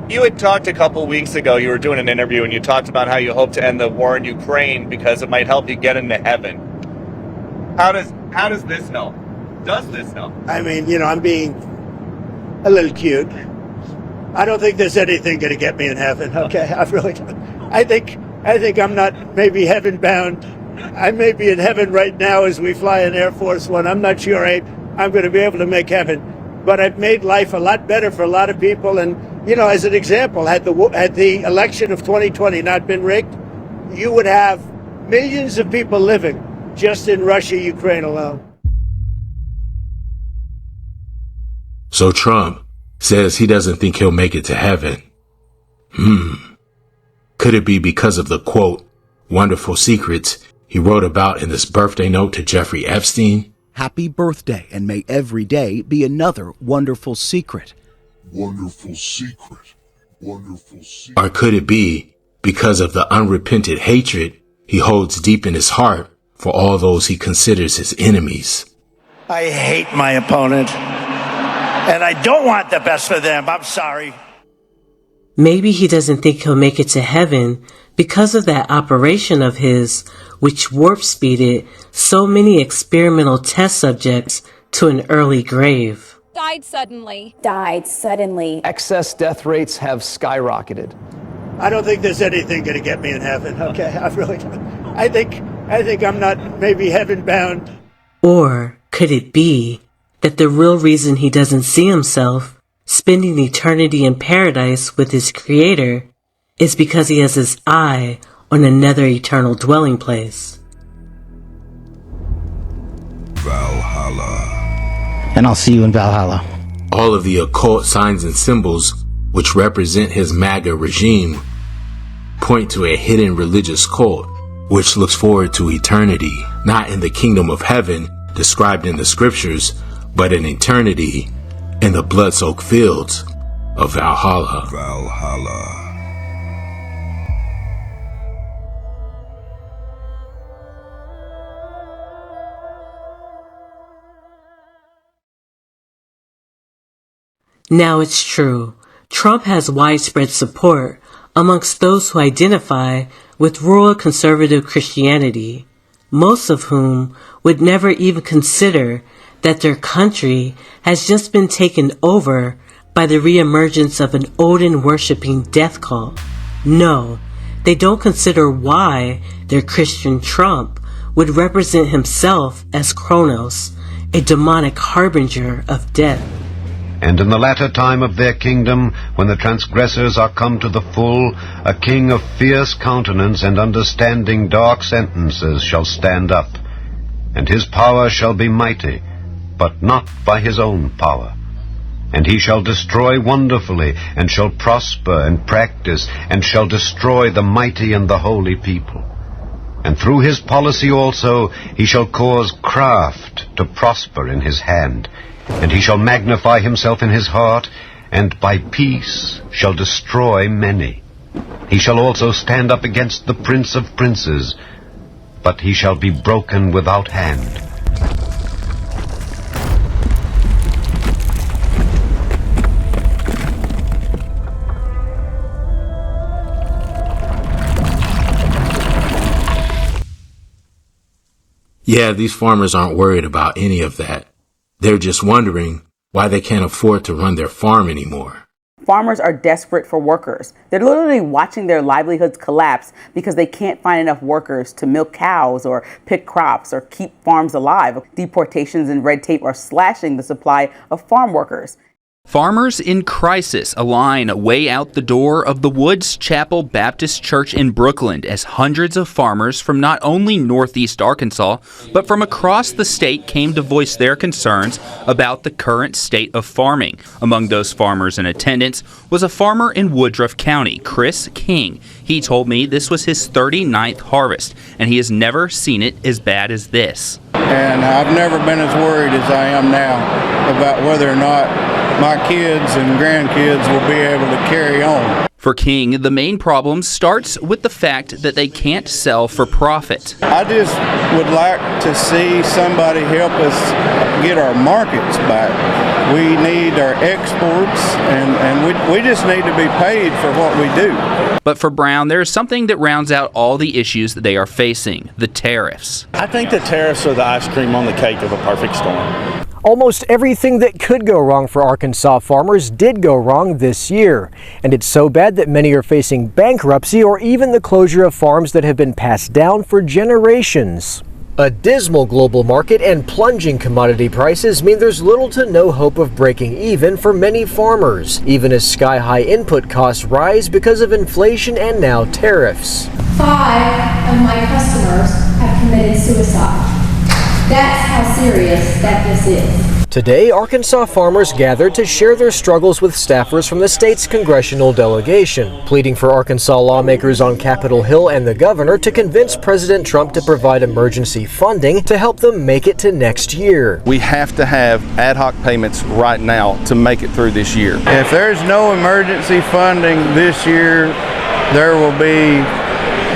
You had talked a couple weeks ago, you were doing an interview, and you talked about how you hope to end the war in Ukraine because it might help you get into heaven. How does this help? Does this help? I mean, I'm being a little cute. I don't think there's anything going to get me in heaven. Okay, I really don't. I think I'm not maybe heaven bound. I may be in heaven right now as we fly in Air Force One. I'm not sure I'm going to be able to make heaven. But I've made life a lot better for a lot of people. And, as an example, had the election of 2020 not been rigged, you would have millions of people living just in Russia, Ukraine alone. So Trump says he doesn't think he'll make it to heaven. Could it be because of the, quote, wonderful secrets he wrote about in this birthday note to Jeffrey Epstein? Happy birthday, and may every day be another wonderful secret. Wonderful secret. Wonderful secret. Or could it be because of the unrepented hatred he holds deep in his heart for all those he considers his enemies? I hate my opponent, and I don't want the best for them. I'm sorry. Maybe he doesn't think he'll make it to heaven because of that operation of his, which warp-speeded so many experimental test subjects to an early grave. Died suddenly. Excess death rates have skyrocketed. I don't think there's anything going to get me in heaven. Okay, I really don't. I think I'm not maybe heaven bound. Or could it be that the real reason he doesn't see himself spending eternity in paradise with his creator is because he has his eye on another eternal dwelling place? Valhalla. And I'll see you in Valhalla. All of the occult signs and symbols which represent his MAGA regime point to a hidden religious cult which looks forward to eternity, not in the kingdom of heaven described in the scriptures, but in eternity in the blood-soaked fields of Valhalla. Valhalla. Now it's true, Trump has widespread support amongst those who identify with rural conservative Christianity, most of whom would never even consider that their country has just been taken over by the reemergence of an Odin-worshipping death cult. No, they don't consider why their Christian Trump would represent himself as Kronos, a demonic harbinger of death. And in the latter time of their kingdom, when the transgressors are come to the full, a king of fierce countenance and understanding dark sentences shall stand up, and his power shall be mighty, but not by his own power. And he shall destroy wonderfully, and shall prosper and practice, and shall destroy the mighty and the holy people. And through his policy also he shall cause craft to prosper in his hand, and he shall magnify himself in his heart, and by peace shall destroy many. He shall also stand up against the prince of princes, but he shall be broken without hand. Yeah, these farmers aren't worried about any of that. They're just wondering why they can't afford to run their farm anymore. Farmers are desperate for workers. They're literally watching their livelihoods collapse because they can't find enough workers to milk cows or pick crops or keep farms alive. Deportations and red tape are slashing the supply of farm workers. Farmers in crisis align way out the door of the Woods Chapel Baptist Church in Brooklyn as hundreds of farmers from not only Northeast Arkansas, but from across the state came to voice their concerns about the current state of farming. Among those farmers in attendance was a farmer in Woodruff County, Chris King. He told me this was his 39th harvest, and he has never seen it as bad as this. And I've never been as worried as I am now about whether or not my kids and grandkids will be able to carry on. For King, the main problem starts with the fact that they can't sell for profit. I just would like to see somebody help us get our markets back. We need our exports, and we just need to be paid for what we do. But for Brown, there is something that rounds out all the issues that they are facing, the tariffs. I think the tariffs are the ice cream on the cake of a perfect storm. Almost everything that could go wrong for Arkansas farmers did go wrong this year. And it's so bad that many are facing bankruptcy or even the closure of farms that have been passed down for generations. A dismal global market and plunging commodity prices mean there's little to no hope of breaking even for many farmers, even as sky-high input costs rise because of inflation and now tariffs. 5 of my customers have committed suicide. That's how serious that this is. Today, Arkansas farmers gathered to share their struggles with staffers from the state's congressional delegation, pleading for Arkansas lawmakers on Capitol Hill and the governor to convince President Trump to provide emergency funding to help them make it to next year. We have to have ad hoc payments right now to make it through this year. If there's no emergency funding this year, there will be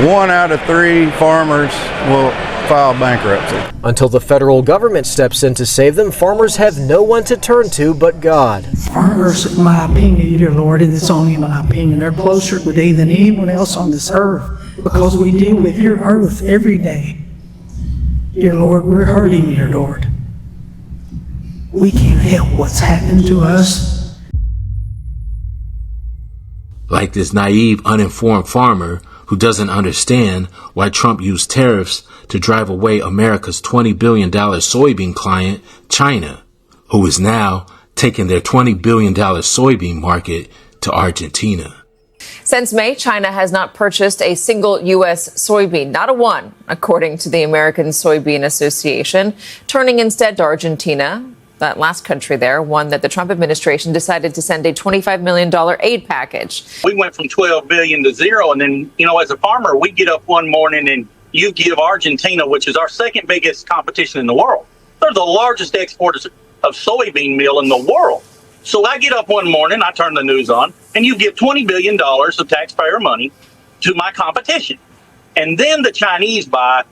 1 out of 3 farmers will file bankruptcy. Until the federal government steps in to save them, farmers have no one to turn to but God. Farmers, in my opinion, dear Lord, and it's only my opinion, they're closer today than anyone else on this earth because we deal with your earth every day. Dear Lord, we're hurting, dear Lord. We can't help what's happened to us. Like this naive, uninformed farmer who doesn't understand why Trump used tariffs to drive away America's $20 billion soybean client, China, who is now taking their $20 billion soybean market to Argentina. Since May, China has not purchased a single U.S. soybean, not a one, according to the American Soybean Association, turning instead to Argentina, that last country there, one that the Trump administration decided to send a $25 million aid package. We went from 12 billion to zero. And then, as a farmer, we get up one morning and you give Argentina, which is our second biggest competition in the world. They're the largest exporters of soybean meal in the world. So I get up one morning, I turn the news on, and you give $20 billion of taxpayer money to my competition. And then the Chinese buy,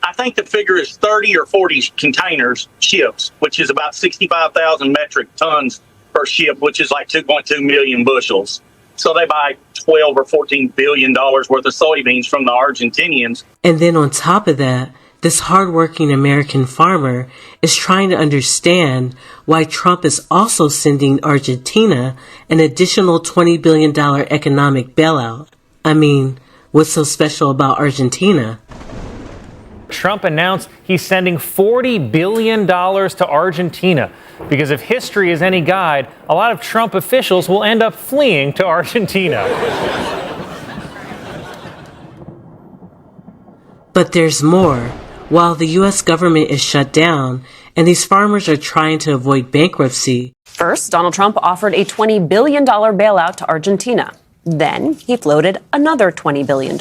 I think the figure is 30 or 40 containers, ships, which is about 65,000 metric tons per ship, which is like 2.2 million bushels. So they buy 12 or 14 billion dollars worth of soybeans from the Argentinians. And then on top of that, this hardworking American farmer is trying to understand why Trump is also sending Argentina an additional $20 billion economic bailout. I mean, what's so special about Argentina? Trump announced he's sending $40 billion to Argentina. Because if history is any guide, a lot of Trump officials will end up fleeing to Argentina. But there's more. While the U.S. government is shut down and these farmers are trying to avoid bankruptcy. First, Donald Trump offered a $20 billion bailout to Argentina. Then he floated another $20 billion.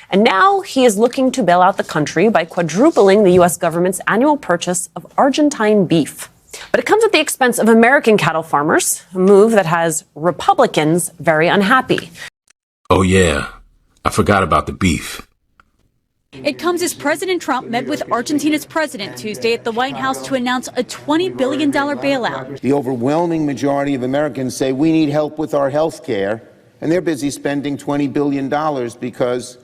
And now he is looking to bail out the country by quadrupling the U.S. government's annual purchase of Argentine beef. But it comes at the expense of American cattle farmers, a move that has Republicans very unhappy. Oh yeah, I forgot about the beef. It comes as President Trump met with Argentina's president Tuesday at the White House to announce a $20 billion bailout. The overwhelming majority of Americans say we need help with our health care, and they're busy spending $20 billion because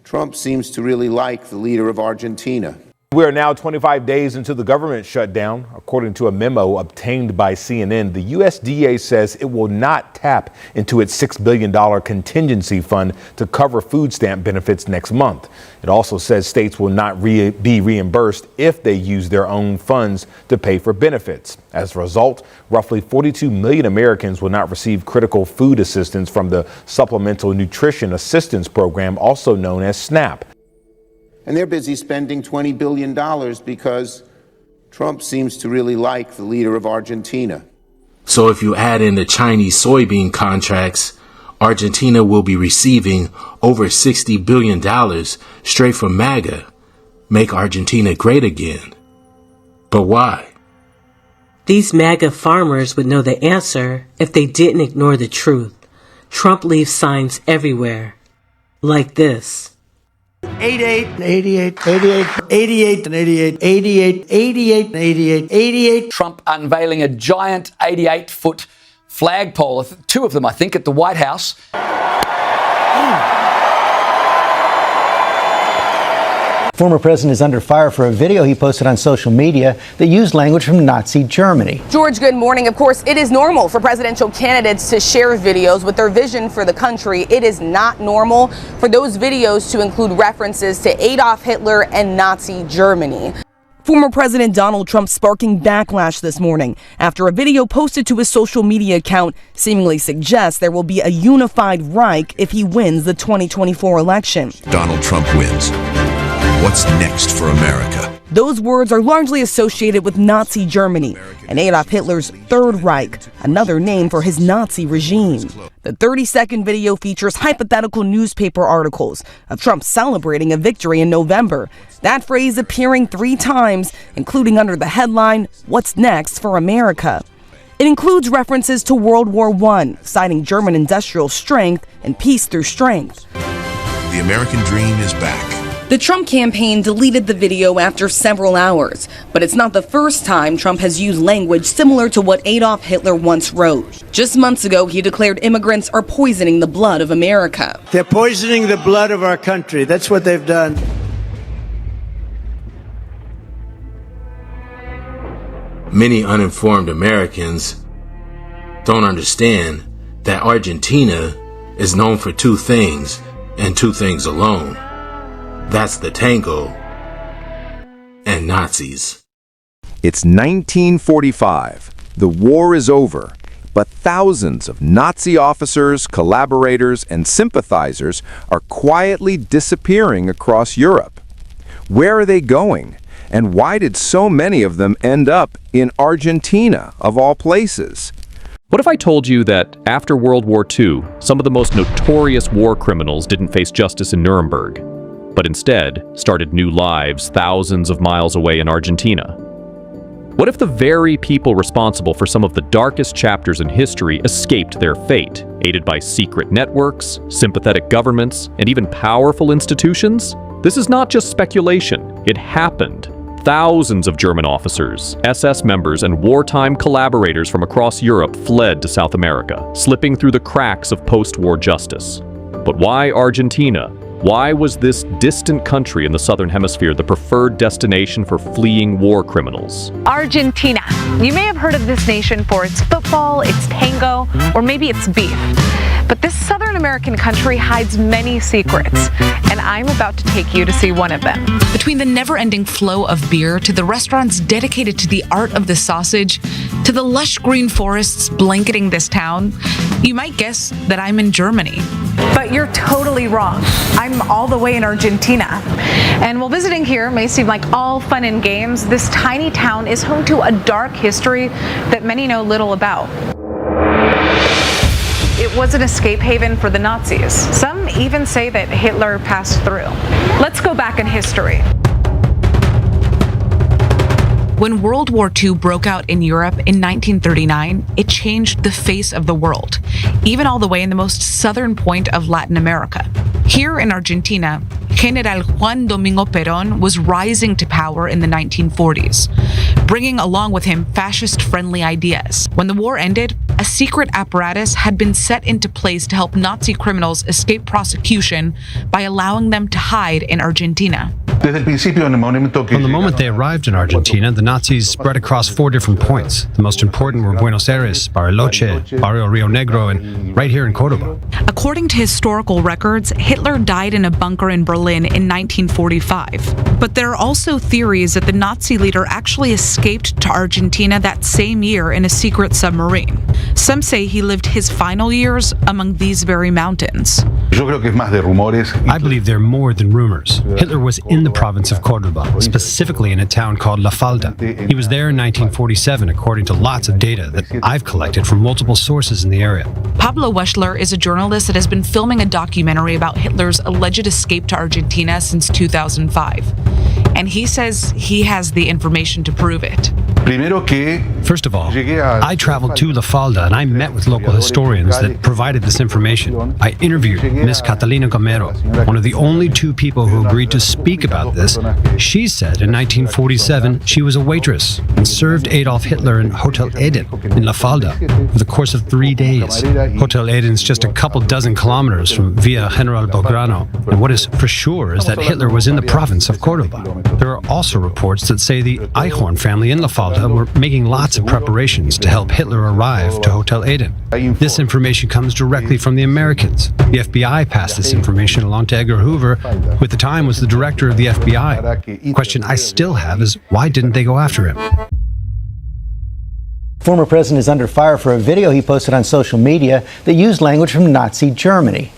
Trump seems to really like the leader of Argentina. We are now 25 days into the government shutdown. According to a memo obtained by CNN, the USDA says it will not tap into its $6 billion contingency fund to cover food stamp benefits next month. It also says states will not be reimbursed if they use their own funds to pay for benefits. As a result, roughly 42 million Americans will not receive critical food assistance from the Supplemental Nutrition Assistance Program, also known as SNAP. And they're busy spending $20 billion because Trump seems to really like the leader of Argentina. So if you add in the Chinese soybean contracts, Argentina will be receiving over $60 billion straight from MAGA. Make Argentina great again. But why? These MAGA farmers would know the answer if they didn't ignore the truth. Trump leaves signs everywhere, like this. 88, 88, 88, 88, 88, 88, 88, 88, 88. Trump unveiling a giant 88-foot flagpole, two of them, I think, at the White House. Former president is under fire for a video he posted on social media that used language from Nazi Germany. George, good morning. Of course, it is normal for presidential candidates to share videos with their vision for the country. It is not normal for those videos to include references to Adolf Hitler and Nazi Germany. Former President Donald Trump sparking backlash this morning after a video posted to his social media account seemingly suggests there will be a unified Reich if he wins the 2024 election. Donald Trump wins. What's next for America? Those words are largely associated with Nazi Germany and Adolf Hitler's Third Reich, another name for his Nazi regime. The 30-second video features hypothetical newspaper articles of Trump celebrating a victory in November. That phrase appearing 3 times, including under the headline, "What's Next for America?" It includes references to World War I, citing German industrial strength and peace through strength. The American dream is back. The Trump campaign deleted the video after several hours, but it's not the first time Trump has used language similar to what Adolf Hitler once wrote. Just months ago, he declared immigrants are poisoning the blood of America. They're poisoning the blood of our country. That's what they've done. Many uninformed Americans don't understand that Argentina is known for 2 things and 2 things alone. That's the tango and Nazis. It's 1945. The war is over, but thousands of Nazi officers, collaborators, and sympathizers are quietly disappearing across Europe. Where are they going? And why did so many of them end up in Argentina, of all places? What if I told you that after World War II, some of the most notorious war criminals didn't face justice in Nuremberg, but instead started new lives thousands of miles away in Argentina? What if the very people responsible for some of the darkest chapters in history escaped their fate, aided by secret networks, sympathetic governments, and even powerful institutions? This is not just speculation. It happened. Thousands of German officers, SS members, and wartime collaborators from across Europe fled to South America, slipping through the cracks of post-war justice. But why Argentina? Why was this distant country in the Southern Hemisphere the preferred destination for fleeing war criminals? Argentina. You may have heard of this nation for its football, its tango, or maybe its beef. But this Southern American country hides many secrets, and I'm about to take you to see one of them. Between the never-ending flow of beer to the restaurants dedicated to the art of the sausage, to the lush green forests blanketing this town, you might guess that I'm in Germany. But you're totally wrong. I'm all the way in Argentina. And while visiting here may seem like all fun and games, this tiny town is home to a dark history that many know little about. It was an escape haven for the Nazis. Some even say that Hitler passed through. Let's go back in history. When World War II broke out in Europe in 1939, it changed the face of the world, even all the way in the most southern point of Latin America. Here in Argentina, General Juan Domingo Perón was rising to power in the 1940s, bringing along with him fascist-friendly ideas. When the war ended, a secret apparatus had been set into place to help Nazi criminals escape prosecution by allowing them to hide in Argentina. From the moment they arrived in Argentina, the Nazis spread across 4 different points. The most important were Buenos Aires, Bariloche, Barrio Rio Negro, and right here in Córdoba. According to historical records, Hitler died in a bunker in Berlin in 1945. But there are also theories that the Nazi leader actually escaped to Argentina that same year in a secret submarine. Some say he lived his final years among these very mountains. I believe they're more than rumors. Hitler was in the province of Córdoba, specifically in a town called La Falda. He was there in 1947, according to lots of data that I've collected from multiple sources in the area. Pablo Weschler is a journalist that has been filming a documentary about Hitler's alleged escape to Argentina since 2005. And he says he has the information to prove it. First of all, I traveled to La Falda and I met with local historians that provided this information. I interviewed Miss Catalina Gomero, one of the only two people who agreed to speak about this. She said in 1947 she was a waitress and served Adolf Hitler in Hotel Eden in La Falda for the course of 3 days. Hotel Eden is just a couple dozen kilometers from Villa General Belgrano, and what is for sure is that Hitler was in the province of Cordoba. There are also reports that say the Eichhorn family in La Falda were making lots of preparations to help Hitler arrive to Hotel Eden. This information comes directly from the Americans. The FBI passed this information along to Edgar Hoover, who at the time was the director of the FBI. The question I still have is, why didn't they go after him? Former president is under fire for a video he posted on social media that used language from Nazi Germany.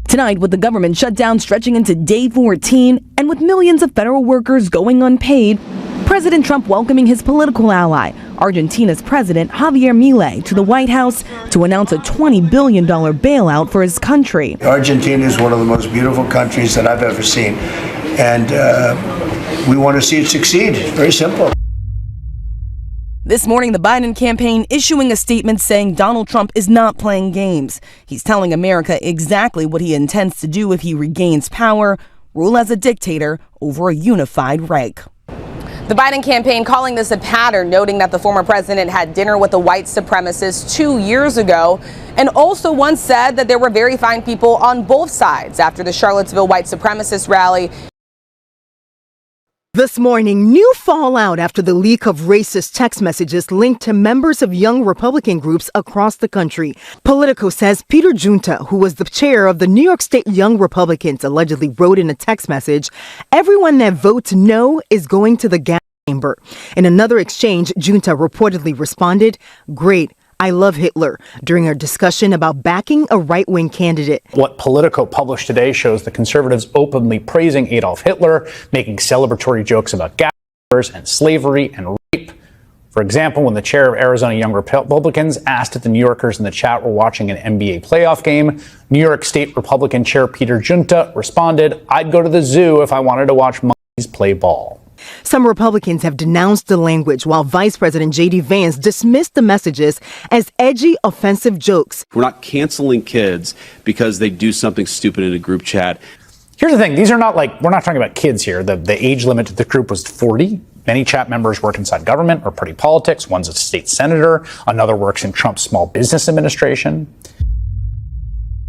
Tonight, with the government shutdown stretching into day 14 and with millions of federal workers going unpaid, President Trump welcoming his political ally, Argentina's President Javier Milei, to the White House to announce a $20 billion bailout for his country. Argentina is one of the most beautiful countries that I've ever seen, and we want to see it succeed. Very simple. This morning, the Biden campaign issuing a statement saying Donald Trump is not playing games. He's telling America exactly what he intends to do if he regains power, rule as a dictator over a unified Reich. The Biden campaign calling this a pattern, noting that the former president had dinner with a white supremacist 2 years ago and also once said that there were very fine people on both sides after the Charlottesville white supremacist rally. This morning, new fallout after the leak of racist text messages linked to members of young Republican groups across the country. Politico says Peter Junta, who was the chair of the New York State Young Republicans, allegedly wrote in a text message, "Everyone that votes no is going to the gas chamber." In another exchange, Junta reportedly responded, "Great. I love Hitler," during a discussion about backing a right-wing candidate. What Politico published today shows the conservatives openly praising Adolf Hitler, making celebratory jokes about gas chambers and slavery and rape. For example, when the chair of Arizona Young Republicans asked if the New Yorkers in the chat were watching an NBA playoff game, New York State Republican Chair Peter Junta responded, "I'd go to the zoo if I wanted to watch monkeys play ball." Some Republicans have denounced the language, while Vice President J.D. Vance dismissed the messages as edgy, offensive jokes. We're not canceling kids because they do something stupid in a group chat. Here's the thing. These are not we're not talking about kids here. The age limit to the group was 40. Many chat members work inside government or party politics. One's a state senator. Another works in Trump's Small Business Administration.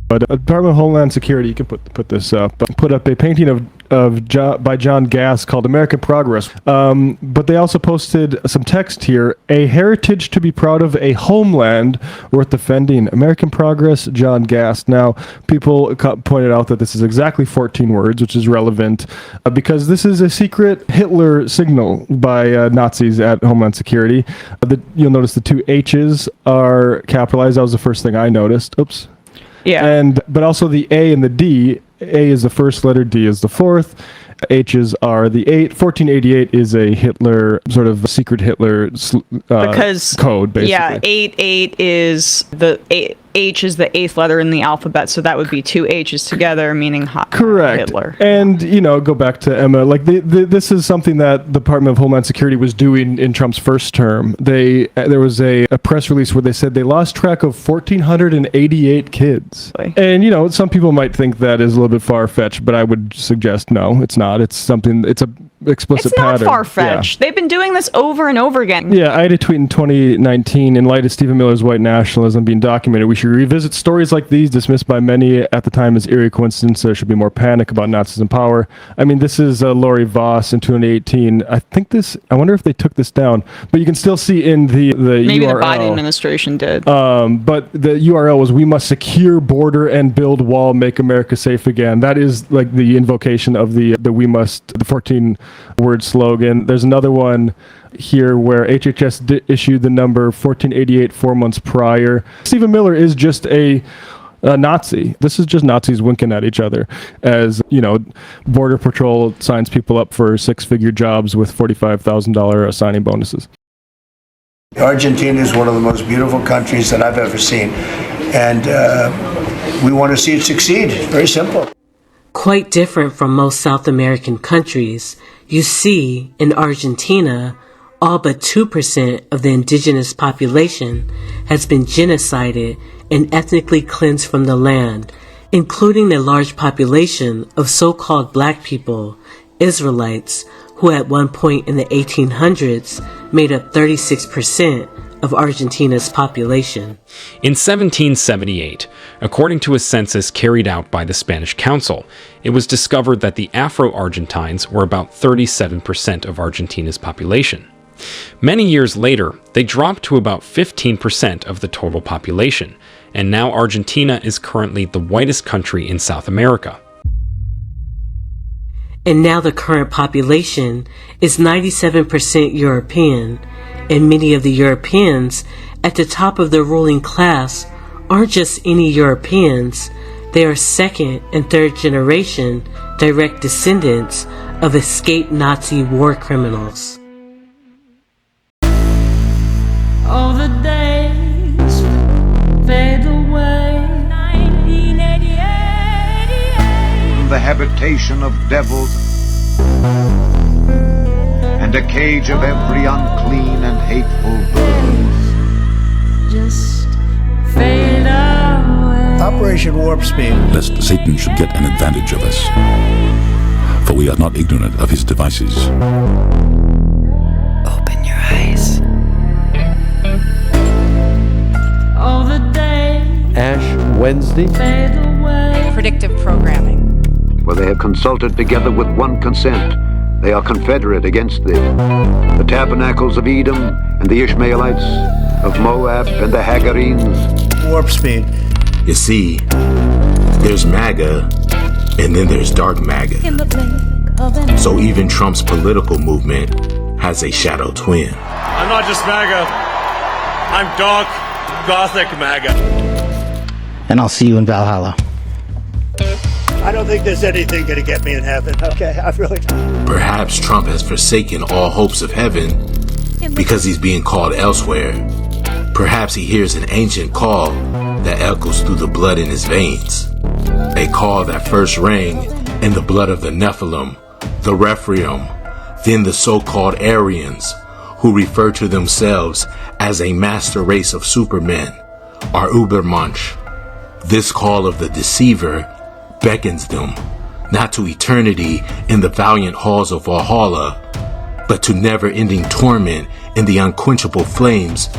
But the Department of Homeland Security, you can put this up, put up a painting by John Gass called American Progress. But they also posted some text here, "A heritage to be proud of, a homeland worth defending. American Progress, John Gass." Now, people pointed out that this is exactly 14 words, which is relevant because this is a secret Hitler signal by Nazis at Homeland Security. You'll notice the two H's are capitalized. That was the first thing I noticed. Oops. Yeah. But also the A and the D. A is the first letter, D is the fourth. H's are the 8. 1488 is a Hitler, sort of secret Hitler code, basically. Yeah, 88 is the H is the 8th letter in the alphabet, so that would be two H's together, meaning correct. Hitler. And, go back to Emma, this is something that the Department of Homeland Security was doing in Trump's first term. There was a press release where they said they lost track of 1,488 kids. And, some people might think that is a little bit far-fetched, but I would suggest no, it's not. It's a explicit pattern. It's not far-fetched. Yeah. They've been doing this over and over again. Yeah, I had a tweet in 2019, in light of Stephen Miller's white nationalism being documented, we should revisit stories like these, dismissed by many at the time as eerie coincidence. There should be more panic about Nazis in power. I mean, this is Lori Voss in 2018. I wonder if they took this down, but you can still see in the Maybe URL. The Biden administration did. But the URL was, "We must secure border and build wall, make America safe again." That is the invocation of the 14-word slogan. There's another one here where HHS issued the number 1488 4 months prior. Stephen Miller is just a Nazi. This is just Nazis winking at each other as, Border Patrol signs people up for 6-figure jobs with $45,000 signing bonuses. Argentina is one of the most beautiful countries that I've ever seen, and we want to see it succeed. Very simple. Quite different from most South American countries, You see, in Argentina, all but 2% of the indigenous population has been genocided and ethnically cleansed from the land, including a large population of so-called black people, Israelites, who at one point in the 1800s made up 36% of Argentina's population. In 1778, according to a census carried out by the Spanish Council, it was discovered that the Afro-Argentines were about 37% of Argentina's population. Many years later, they dropped to about 15% of the total population, and now Argentina is currently the whitest country in South America. And now the current population is 97% European, and many of the Europeans at the top of the ruling class aren't just any Europeans, they are second and third generation direct descendants of escaped Nazi war criminals. All the days fade away. 1988. The habitation of devils and a cage of every unclean and hateful bird. Just fade away. Operation Warp Speed. Lest Satan should get an advantage of us, for we are not ignorant of his devices. Open your eyes. All the days Ash Wednesday. fade away. Predictive programming. Where they have consulted together with one consent. They are confederate against thee. The tabernacles of Edom and the Ishmaelites, of Moab and the Hagarenes. Warp Speed. You see, there's MAGA, and then there's dark MAGA. In the blink of an eye. So even Trump's political movement has a shadow twin. I'm not just MAGA. I'm dark, gothic MAGA. And I'll see you in Valhalla. I don't think there's anything going to get me in heaven, okay? I really don't. Perhaps Trump has forsaken all hopes of heaven because he's being called elsewhere. Perhaps he hears an ancient call that echoes through the blood in his veins. A call that first rang in the blood of the Nephilim, the Rephaim, then the so-called Aryans, who refer to themselves as a master race of supermen, or Übermensch. This call of the deceiver beckons them, not to eternity in the valiant halls of Valhalla, but to never-ending torment in the unquenchable flames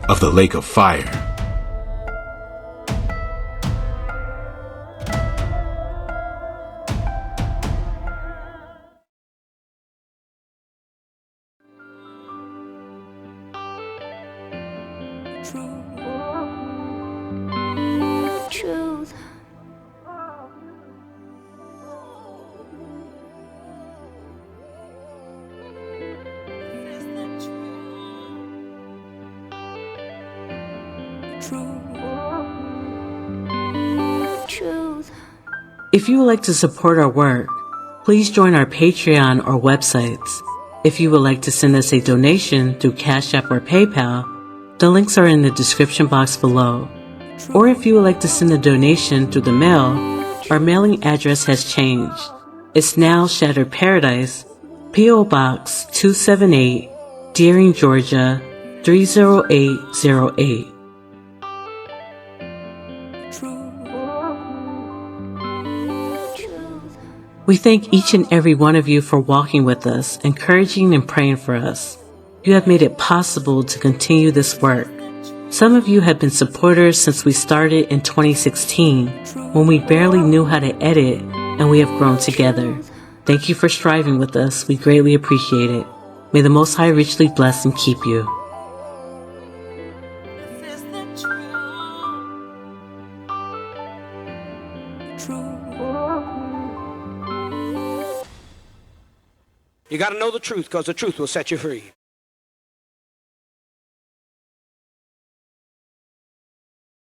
of the lake of fire. Truth. Truth. If you would like to support our work, please join our Patreon or websites. If you would like to send us a donation through Cash App or PayPal, the links are in the description box below. Or if you would like to send a donation through the mail, our mailing address has changed. It's now Shattered Paradise, P.O. Box 278, Deering, Georgia 30808. We thank each and every one of you for walking with us, encouraging and praying for us. You have made it possible to continue this work. Some of you have been supporters since we started in 2016, when we barely knew how to edit, and we have grown together. Thank you for striving with us. We greatly appreciate it. May the Most High richly bless and keep you. You got to know the truth, because the truth will set you free.